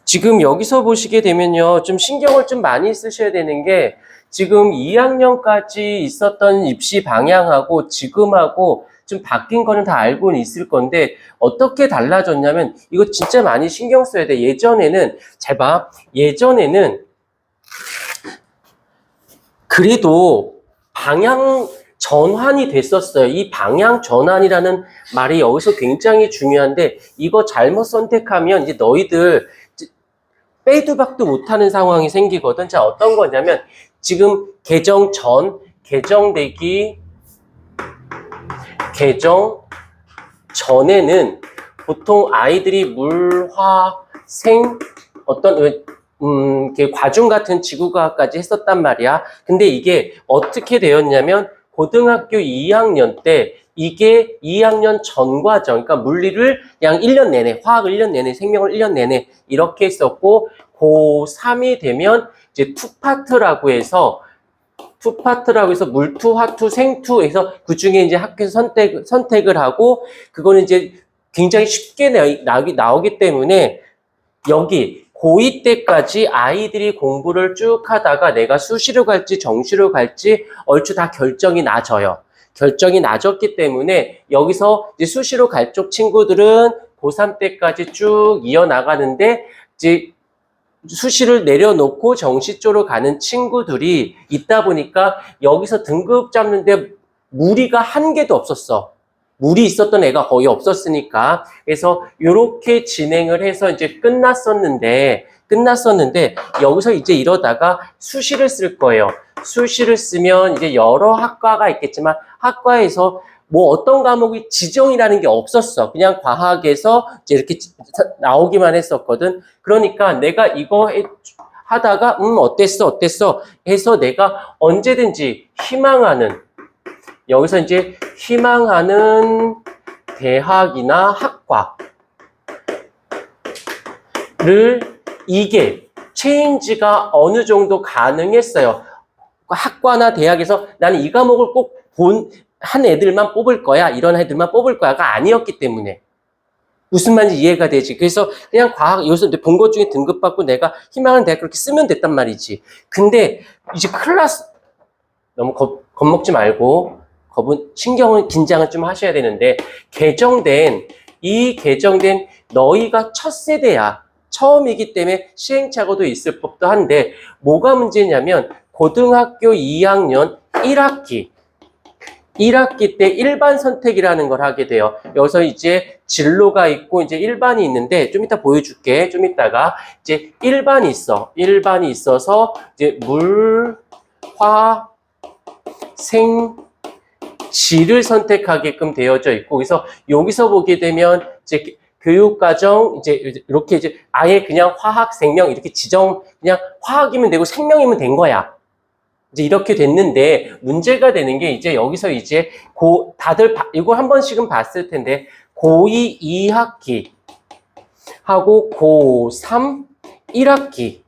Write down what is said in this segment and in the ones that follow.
지금 여기서 보시게 되면요. 좀 신경을 좀 많이 쓰셔야 되는 게 지금 2학년까지 있었던 입시 방향하고 지금하고 좀 바뀐 거는 다 알고는 있을 건데 어떻게 달라졌냐면 이거 진짜 많이 신경 써야 돼. 예전에는 잘 봐. 예전에는 그래도 방향 전환이 됐었어요. 이 방향 전환이라는 말이 여기서 굉장히 중요한데 이거 잘못 선택하면 이제 너희들 빼도 박도 못하는 상황이 생기거든. 자, 어떤 거냐면 지금 개정 전, 개정되기 개정 전에는 보통 아이들이 물, 화, 생 어떤 과중 같은 지구과학까지 했었단 말이야. 근데 이게 어떻게 되었냐면 고등학교 2학년 때 이게 2학년 전 과정, 그러니까 물리를 그냥 1년 내내, 화학을 1년 내내, 생명을 1년 내내 이렇게 했었고 고3이 되면 이제 투파트라고 해서 물투, 화투, 생투에서 그 중에 이제 학교에서 선택을 하고 그거는 이제 굉장히 쉽게 나오기 때문에 여기 고2 때까지 아이들이 공부를 쭉 하다가 내가 수시로 갈지 정시로 갈지 얼추 다 결정이 나져요. 결정이 나졌기 때문에 여기서 이제 수시로 갈 쪽 친구들은 고3 때까지 쭉 이어나가는데 이제 수시를 내려놓고 정시 쪽으로 가는 친구들이 있다 보니까 여기서 등급 잡는데 무리가 한 개도 없었어. 물이 있었던 애가 거의 없었으니까. 그래서 이렇게 진행을 해서 이제 끝났었는데 여기서 이제 이러다가 수시를 쓸 거예요. 수시를 쓰면 이제 여러 학과가 있겠지만 학과에서 뭐 어떤 과목이 지정이라는 게 없었어. 그냥 과학에서 이제 이렇게 나오기만 했었거든. 그러니까 내가 이거 하다가 어땠어 해서 내가 언제든지 희망하는 여기서 이제 희망하는 대학이나 학과를 이게 체인지가 어느 정도 가능했어요. 학과나 대학에서 나는 이 과목을 꼭 한 애들만 뽑을 거야. 이런 애들만 뽑을 거야가 아니었기 때문에. 무슨 말인지 이해가 되지. 그래서 그냥 과학, 여기서 본 것 중에 등급받고 내가 희망하는 대학 그렇게 쓰면 됐단 말이지. 근데 이제 클래스, 너무 겁먹지 말고, 신경을, 긴장을 좀 하셔야 되는데, 이 개정된 너희가 첫 세대야. 처음이기 때문에 시행착오도 있을 법도 한데, 뭐가 문제냐면, 고등학교 2학년 1학기 때 일반 선택이라는 걸 하게 돼요. 여기서 이제 진로가 있고 이제 일반이 있는데 좀 이따 보여줄게. 좀 이따가 이제 일반이 있어. 일반이 있어서 이제 물, 화, 생, 지를 선택하게끔 되어져 있고 그래서 여기서 보게 되면 이제 교육과정 이렇게 이제 아예 그냥 화학, 생명 이렇게 그냥 화학이면 되고 생명이면 된 거야. 이제 이렇게 됐는데 문제가 되는 게 이제 여기서 이제 다들 이거 한 번씩은 봤을 텐데 고2 2학기 하고 고3 1학기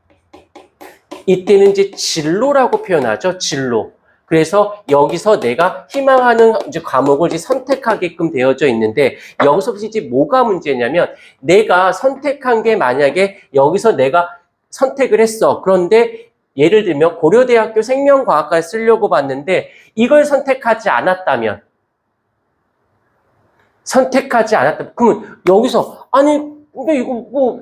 이때는 이제 진로라고 표현하죠. 진로. 그래서 여기서 내가 희망하는 이제 과목을 이제 선택하게끔 되어져 있는데 여기서 이제 뭐가 문제냐면 내가 선택한 게 만약에 여기서 내가 선택을 했어. 그런데 예를 들면 고려대학교 생명과학과에 쓰려고 봤는데 이걸 선택하지 않았다면 그러면 여기서 아니 근데 이거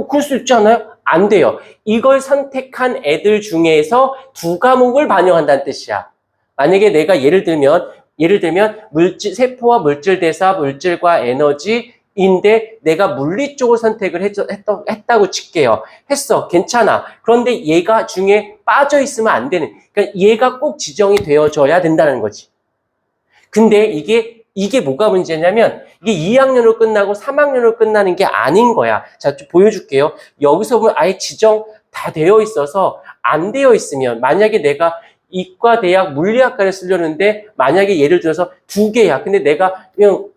그럴 수 있지 않아요? 안 돼요. 이걸 선택한 애들 중에서 두 과목을 반영한다는 뜻이야. 만약에 내가 예를 들면 세포와 물질 대사, 물질과 에너지인데 내가 물리 쪽을 선택을 했다고 칠게요. 했어. 괜찮아. 그런데 얘가 중에 빠져 있으면 안 되는. 그러니까 얘가 꼭 지정이 되어져야 된다는 거지. 근데 이게 뭐가 문제냐면 이게 2학년으로 끝나고 3학년으로 끝나는 게 아닌 거야. 자, 좀 보여줄게요. 여기서 보면 아예 지정 다 되어 있어서 안 되어 있으면 만약에 내가 이과대학 물리학과를 쓰려는데 만약에 예를 들어서 두 개야. 근데 내가 그냥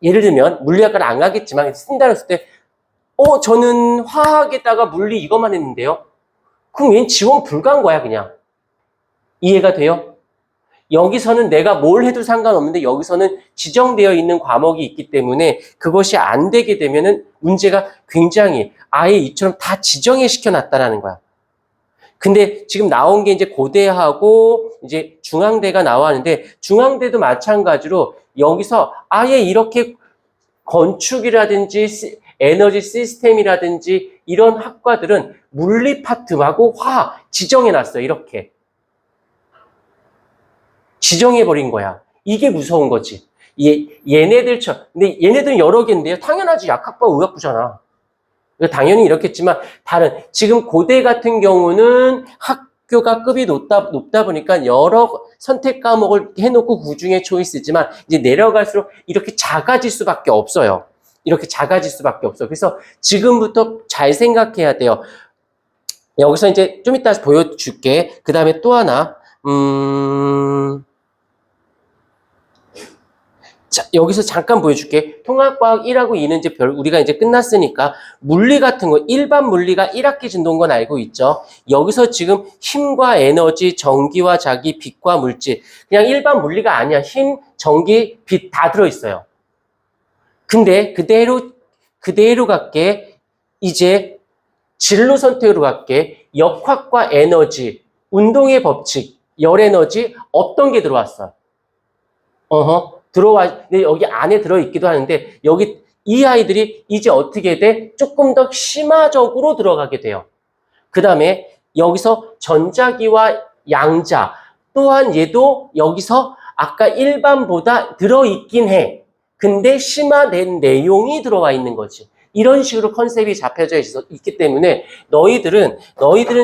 예를 들면 물리학과를 안 가겠지만 쓴다 했을 때 저는 화학에다가 물리 이것만 했는데요. 그럼 얘는 지원 불가한 거야 그냥. 이해가 돼요? 여기서는 내가 뭘 해도 상관없는데 여기서는 지정되어 있는 과목이 있기 때문에 그것이 안 되게 되면은 문제가 굉장히 아예 이처럼 다 지정해 시켜놨다라는 거야. 근데 지금 나온 게 이제 고대하고 이제 중앙대가 나왔는데 중앙대도 마찬가지로 여기서 아예 이렇게 건축이라든지 에너지 시스템이라든지 이런 학과들은 물리 파트하고 화학 지정해놨어요. 이렇게. 지정해버린 거야. 이게 무서운 거지. 얘네들처럼. 근데 얘네들은 여러 개인데요. 당연하지. 약학과 의학부잖아. 당연히 이렇겠지만 다른 지금 고대 같은 경우는 학교가 급이 높다 보니까 여러 선택 과목을 해놓고 그중에 초이스지만 이제 내려갈수록 이렇게 작아질 수밖에 없어요. 이렇게 작아질 수밖에 없어. 그래서 지금부터 잘 생각해야 돼요. 여기서 이제 좀 이따 보여줄게. 그 다음에 또 하나 자, 여기서 잠깐 보여줄게. 통합과학 1하고 2는 이제 우리가 이제 끝났으니까 물리 같은 거 일반 물리가 1학기 진도인 건 알고 있죠. 여기서 지금 힘과 에너지, 전기와 자기, 빛과 물질 그냥 일반 물리가 아니야. 힘, 전기, 빛 다 들어있어요. 근데 그대로 갈게. 이제 진로 선택으로 갈게. 역학과 에너지, 운동의 법칙, 열 에너지 어떤 게 들어왔어? 근데 여기 안에 들어있기도 하는데, 여기 이 아이들이 이제 어떻게 돼? 조금 더 심화적으로 들어가게 돼요. 그 다음에 여기서 전자기와 양자, 또한 얘도 여기서 아까 일반보다 들어있긴 해. 근데 심화된 내용이 들어와 있는 거지. 이런 식으로 컨셉이 잡혀져 있기 때문에 너희들은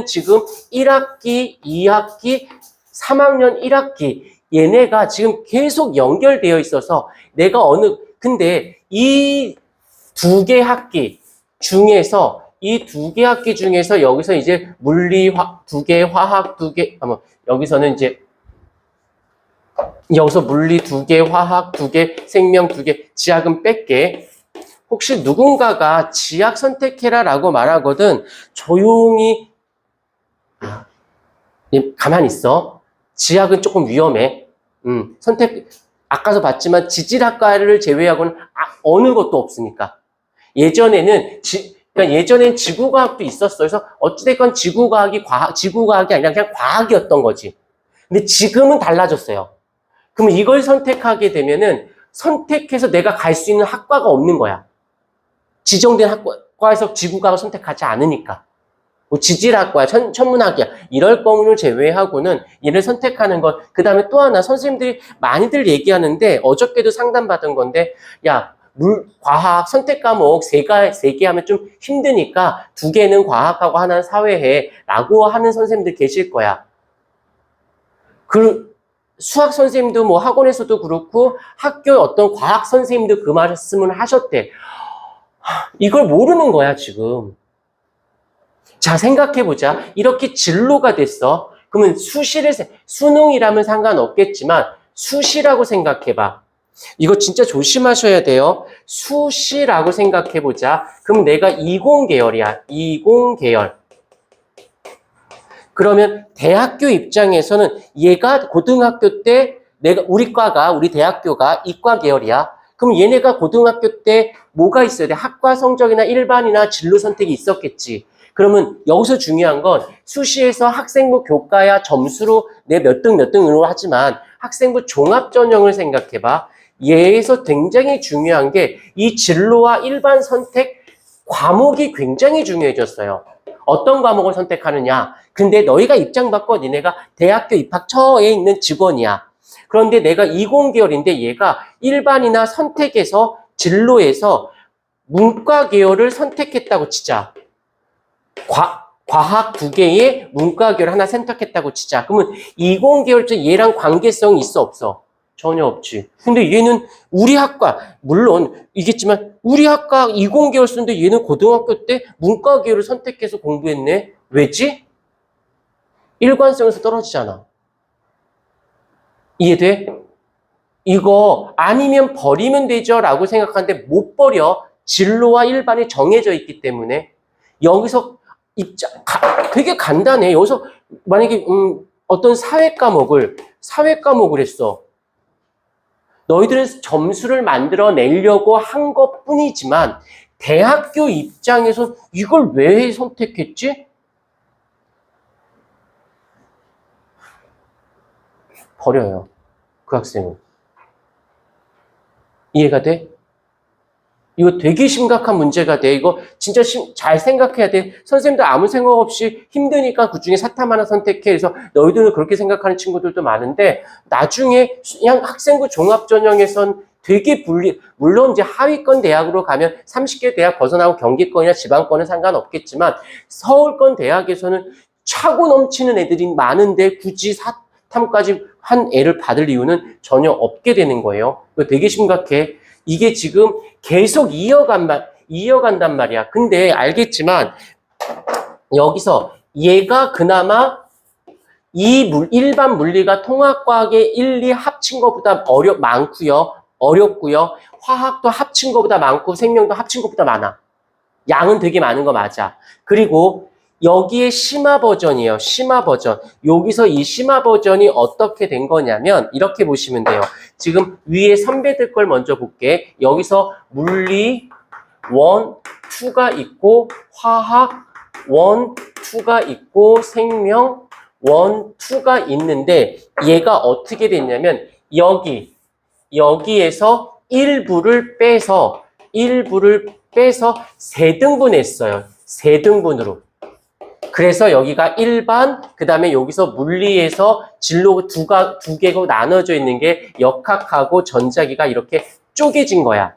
지금 1학기, 2학기, 3학년 1학기 얘네가 지금 계속 연결되어 있어서 내가 근데 이 두 개 학기 중에서 여기서 이제 물리 두 개, 화학 두 개, 여기서는 이제 여기서 물리 두 개, 화학 두 개, 생명 두 개, 지학은 뺄게. 혹시 누군가가 지학 선택해라 라고 말하거든 조용히 가만히 있어. 지학은 조금 위험해. 아까도 봤지만 지질학과를 제외하고는 어느 것도 없으니까. 예전에는 지구과학도 있었어. 그래서 어찌됐건 지구과학이 아니라 그냥 과학이었던 거지. 근데 지금은 달라졌어요. 그러면 이걸 선택하게 되면은 선택해서 내가 갈 수 있는 학과가 없는 거야. 지정된 학과에서 지구과학을 선택하지 않으니까. 뭐 지질학과야, 천문학이야. 이럴 경우를 제외하고는 얘를 선택하는 것. 그 다음에 또 하나 선생님들이 많이들 얘기하는데 어저께도 상담받은 건데 야, 과학 선택 과목 세 개 하면 좀 힘드니까 두 개는 과학하고 하나는 사회해 라고 하는 선생님들 계실 거야. 수학 선생님도 뭐 학원에서도 그렇고 학교 어떤 과학 선생님도 그 말씀을 하셨대. 이걸 모르는 거야 지금. 자, 생각해보자. 이렇게 진로가 됐어. 그러면 수능이라면 상관없겠지만 수시라고 생각해봐. 이거 진짜 조심하셔야 돼요. 수시라고 생각해보자. 그럼 내가 20계열이야. 20계열. 그러면 대학교 입장에서는 얘가 고등학교 때 우리 대학교가 이과 계열이야. 그럼 얘네가 고등학교 때 뭐가 있어야 돼? 학과 성적이나 일반이나 진로 선택이 있었겠지. 그러면 여기서 중요한 건 수시에서 학생부 교과야 점수로 내 몇 등으로 하지만 학생부 종합 전형을 생각해봐. 얘에서 굉장히 중요한 게 이 진로와 일반 선택 과목이 굉장히 중요해졌어요. 어떤 과목을 선택하느냐. 근데 너희가 입장 바꿔 니네가 대학교 입학처에 있는 직원이야. 그런데 내가 20계열인데 얘가 일반이나 선택에서 진로에서 문과 계열을 선택했다고 치자. 과학 두 개의 문과 계열 하나 선택했다고 치자. 그러면 20계열째 얘랑 관계성이 있어 없어? 전혀 없지. 근데 얘는 우리 학과 물론 이겠지만 우리 학과 20계열 쓰는데 얘는 고등학교 때 문과 계열을 선택해서 공부했네. 왜지? 일관성에서 떨어지잖아. 이해돼? 이거 아니면 버리면 되죠 라고 생각하는데 못 버려. 진로와 일반이 정해져 있기 때문에 여기서 되게 간단해. 여기서 만약에 어떤 사회 과목을 사회 과목을 했어. 너희들은 점수를 만들어내려고 한 것뿐이지만 대학교 입장에서 이걸 왜 선택했지? 버려요. 그 학생은. 이해가 돼? 이거 되게 심각한 문제가 돼. 이거 진짜 잘 생각해야 돼. 선생님도 아무 생각 없이 힘드니까 그중에 사탐 하나 선택해. 그래서 너희들은 그렇게 생각하는 친구들도 많은데 나중에 그냥 학생부 종합전형에선 되게 물론 이제 하위권 대학으로 가면 30개 대학 벗어나고 경기권이나 지방권은 상관없겠지만 서울권 대학에서는 차고 넘치는 애들이 많은데 굳이 사탐까지 한 애를 받을 이유는 전혀 없게 되는 거예요. 이거 되게 심각해. 이게 지금 계속 이어간단 말이야. 근데 알겠지만 여기서 얘가 그나마 일반 물리가 통합과학의 1, 2 합친 것보다 어렵고요. 화학도 합친 것보다 많고 생명도 합친 것보다 많아. 양은 되게 많은 거 맞아. 그리고 여기에 심화 버전이에요. 심화 버전. 여기서 이 심화 버전이 어떻게 된 거냐면 이렇게 보시면 돼요. 지금 위에 선배들 걸 먼저 볼게. 여기서 물리 1, 2가 있고 화학 1, 2가 있고 생명 1, 2가 있는데 얘가 어떻게 됐냐면 여기에서 일부를 빼서 3등분했어요. 3등분으로. 그래서 여기가 일반, 그 다음에 여기서 물리에서 진로 두 개고 나눠져 있는 게 역학하고 전자기가 이렇게 쪼개진 거야.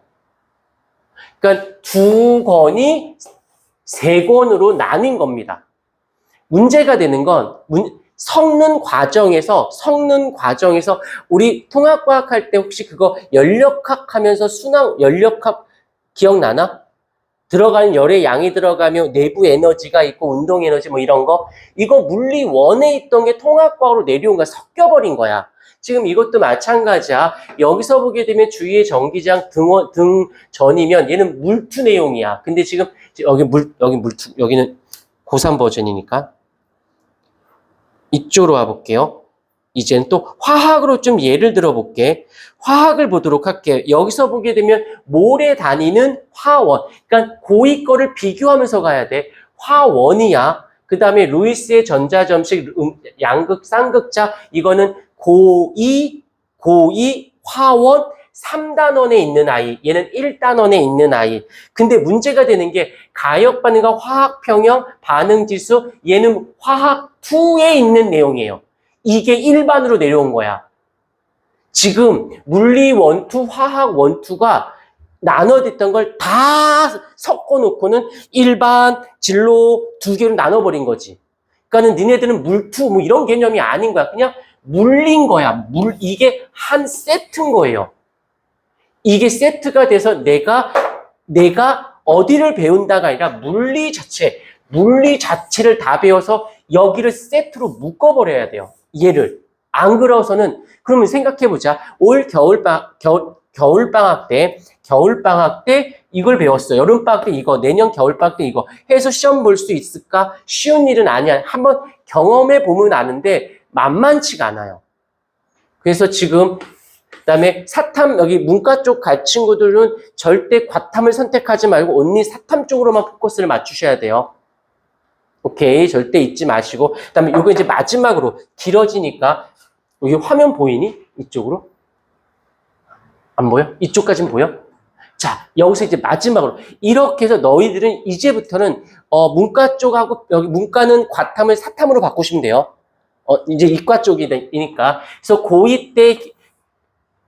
그러니까 2권이 3권으로 나뉜 겁니다. 문제가 되는 건 성능 과정에서 우리 통합과학 할 때 혹시 그거 연력학 하면서 연력학 기억나나? 들어가는 열의 양이 들어가면 내부 에너지가 있고 운동 에너지 뭐 이런 거 이거 물리 1에 있던 게 통합과학으로 내려온 거야. 섞여버린 거야. 지금 이것도 마찬가지야. 여기서 보게 되면 주위의 전기장 등전이면 얘는 물투 내용이야. 근데 지금 여기 물투 여기는 고3 버전이니까 이쪽으로 와볼게요. 이제는 또 화학으로 좀 예를 들어볼게. 화학을 보도록 할게요. 여기서 보게 되면 몰에 다니는 화원. 그러니까 고위 거를 비교하면서 가야 돼. 화원이야. 그 다음에 루이스의 전자점식 양극 쌍극자 이거는 고위 화원 3단원에 있는 아이. 얘는 1단원에 있는 아이. 근데 문제가 되는 게 가역 반응과 화학 평형 반응 지수 얘는 화학 2에 있는 내용이에요. 이게 일반으로 내려온 거야. 지금 물리 1, 2, 화학 1, 2가 나눠졌던 걸 다 섞어놓고는 일반, 진로 2개로 나눠버린 거지. 그러니까는 니네들은 물투 뭐 이런 개념이 아닌 거야. 그냥 물린 거야. 이게 한 세트인 거예요. 이게 세트가 돼서 내가 어디를 배운다가 아니라 물리 자체를 다 배워서 여기를 세트로 묶어버려야 돼요. 얘를. 안 그러서는, 그러면 생각해보자. 올 겨울방학 때 이걸 배웠어. 여름방학 때 이거, 내년 겨울방학 때 이거 해서 시험 볼 수 있을까? 쉬운 일은 아니야. 한번 경험해 보면 아는데 만만치가 않아요. 그래서 지금 그다음에 사탐 여기 문과 쪽 갈 친구들은 절대 과탐을 선택하지 말고 온리 사탐 쪽으로만 포커스를 맞추셔야 돼요. 오케이, 절대 잊지 마시고. 그다음에 이거 이제 마지막으로 길어지니까 여기 화면 보이니? 이쪽으로? 안 보여? 이쪽까지는 보여? 자, 여기서 이제 마지막으로 이렇게 해서 너희들은 이제부터는 문과 쪽하고 여기 문과는 과탐을 사탐으로 바꾸시면 돼요. 이제 이과 쪽이니까. 그래서 고2 때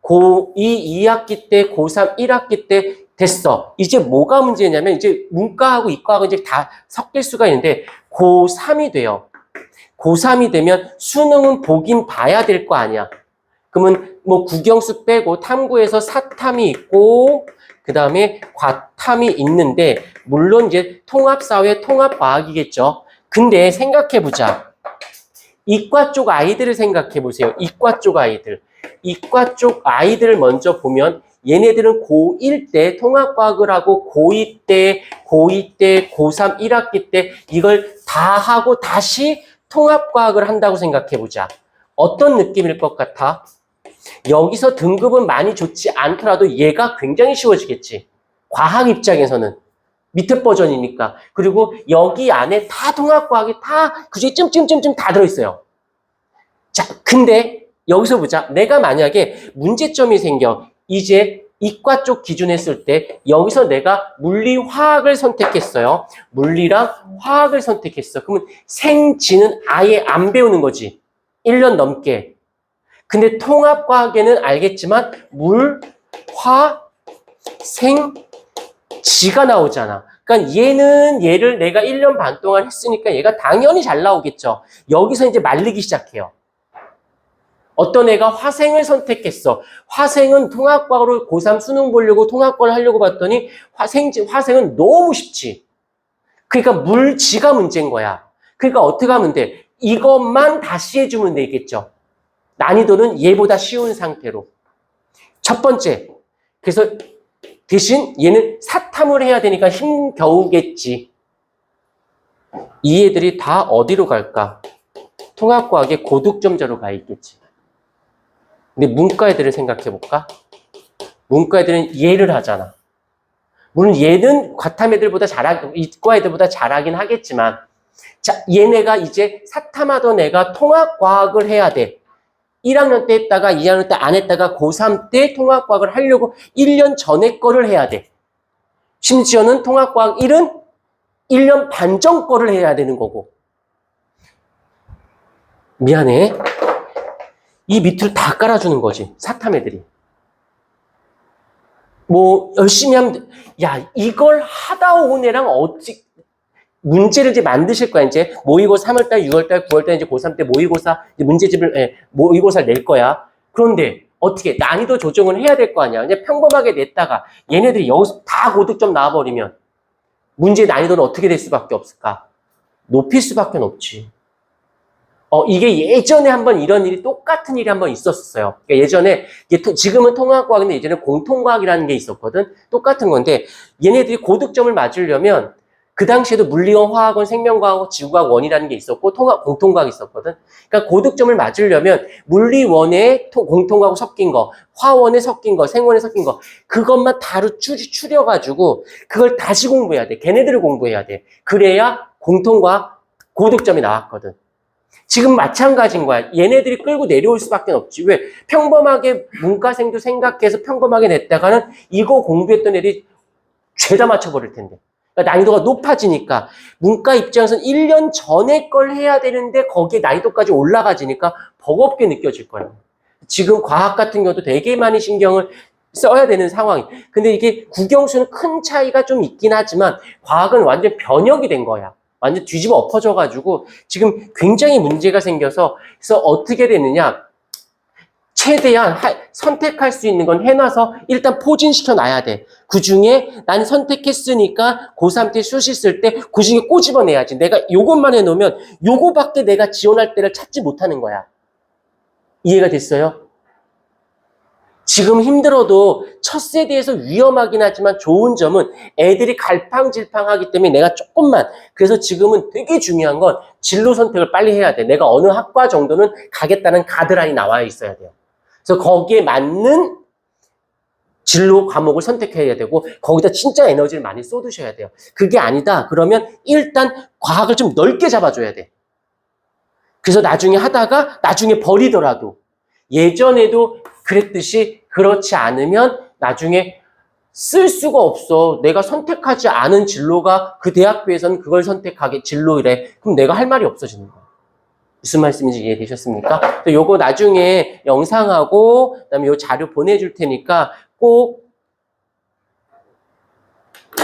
고2 2학기 때 고3 1학기 때 됐어. 이제 뭐가 문제냐면 이제 문과하고 이과하고 이제 다 섞일 수가 있는데 고3이 돼요. 고3이 되면 수능은 보긴 봐야 될 거 아니야. 그러면 뭐 국영수 빼고 탐구에서 사탐이 있고 그 다음에 과탐이 있는데 물론 이제 통합사회 통합과학이겠죠. 근데 생각해보자. 이과 쪽 아이들을 생각해보세요. 이과 쪽 아이들을 먼저 보면 얘네들은 고1 때 통합과학을 하고 고2 때, 고3 1학기 때 이걸 다 하고 다시 통합과학을 한다고 생각해보자. 어떤 느낌일 것 같아? 여기서 등급은 많이 좋지 않더라도 얘가 굉장히 쉬워지겠지. 과학 입장에서는. 밑에 버전이니까. 그리고 여기 안에 다 통합과학이 다 그중에 쯤쯤쯤쯤 다 들어있어요. 자, 근데 여기서 보자. 내가 만약에 문제점이 생겨. 이제 이과 쪽 기준 했을 때 여기서 내가 물리, 화학을 선택했어요. 물리랑 화학을 선택했어. 그러면 생지는 아예 안 배우는 거지. 1년 넘게. 근데 통합과학에는 알겠지만 물, 화, 생, 지가 나오잖아. 그러니까 얘를 내가 1년 반 동안 했으니까 얘가 당연히 잘 나오겠죠. 여기서 이제 말리기 시작해요. 어떤 애가 화생을 선택했어. 화생은 통합과학으로 고3 수능 보려고 통합과를 하려고 봤더니 화생은 너무 쉽지. 그러니까 물지가 문제인 거야. 그러니까 어떻게 하면 돼? 이것만 다시 해주면 되겠죠. 난이도는 얘보다 쉬운 상태로. 첫 번째. 그래서 대신 얘는 사탐을 해야 되니까 힘겨우겠지. 이 애들이 다 어디로 갈까? 통합과학의 고득점자로 가 있겠지. 근데 문과 애들을 생각해 볼까? 문과 애들은 얘를 하잖아. 물론 얘는 과탐 애들보다 이과 애들보다 잘하긴 하겠지만, 자, 얘네가 이제 사탐하던 애가 통합과학을 해야 돼. 1학년 때 했다가 2학년 때 안 했다가 고3 때 통합과학을 하려고 1년 전에 거를 해야 돼. 심지어는 통합과학 1은 1년 반 전 거를 해야 되는 거고. 미안해. 이 밑으로 다 깔아주는 거지. 사탐 애들이. 뭐 열심히 하면 야 이걸 하다 온 애랑 어찌 문제를 이제 만드실 거야. 이제 모의고사 3월달, 6월달, 9월달 이제 고3 때 모의고사 이제 문제집을 모의고사를 낼 거야. 그런데 어떻게 난이도 조정을 해야 될 거 아니야. 그냥 평범하게 냈다가 얘네들이 여기서 다 고득점 나와버리면 문제 난이도는 어떻게 될 수밖에 없을까? 높일 수밖에 없지. 이게 예전에 한번 이런 일이 똑같은 일이 한번 있었어요. 그러니까 예전에 지금은 통합과학인데 예전에 공통과학이라는 게 있었거든. 똑같은 건데 얘네들이 고득점을 맞으려면 그 당시에도 물리원, 화학원, 생명과학, 지구과학 원이라는 게 있었고 공통과학이 있었거든. 그러니까 고득점을 맞으려면 물리원에 공통과학 섞인 거, 화원에 섞인 거, 생원에 섞인 거 그것만 다루 추려가지고 그걸 다시 공부해야 돼. 걔네들을 공부해야 돼. 그래야 공통과학 고득점이 나왔거든. 지금 마찬가지인 거야. 얘네들이 끌고 내려올 수밖에 없지. 왜? 평범하게 문과생도 생각해서 평범하게 냈다가는 이거 공부했던 애들이 죄다 맞춰버릴 텐데. 그러니까 난이도가 높아지니까 문과 입장에서는 1년 전에 걸 해야 되는데 거기에 난이도까지 올라가지니까 버겁게 느껴질 거예요. 지금 과학 같은 경우도 되게 많이 신경을 써야 되는 상황이. 근데 이게 국영수는 큰 차이가 좀 있긴 하지만 과학은 완전 변형이 된 거야. 완전 뒤집어 엎어져가지고 지금 굉장히 문제가 생겨서 그래서 어떻게 되느냐. 최대한 선택할 수 있는 건 해놔서 일단 포진시켜 놔야 돼. 그 중에 난 선택했으니까 고3 때 수시 쓸 때 그 중에 꼬집어내야지. 내가 요것만 해놓으면 요거밖에 내가 지원할 때를 찾지 못하는 거야. 이해가 됐어요? 지금 힘들어도 첫 세대에서 위험하긴 하지만 좋은 점은 애들이 갈팡질팡하기 때문에 내가 조금만 그래서 지금은 되게 중요한 건 진로 선택을 빨리 해야 돼. 내가 어느 학과 정도는 가겠다는 가드라인이 나와 있어야 돼요. 그래서 거기에 맞는 진로 과목을 선택해야 되고 거기다 진짜 에너지를 많이 쏟으셔야 돼요. 그게 아니다. 그러면 일단 과학을 좀 넓게 잡아줘야 돼. 그래서 나중에 하다가 나중에 버리더라도 예전에도 그랬듯이 그렇지 않으면 나중에 쓸 수가 없어. 내가 선택하지 않은 진로가 그 대학교에서는 그걸 선택하게 진로이래. 그럼 내가 할 말이 없어지는 거야. 무슨 말씀인지 이해되셨습니까? 요거 나중에 영상하고 그다음에 요 자료 보내줄 테니까 꼭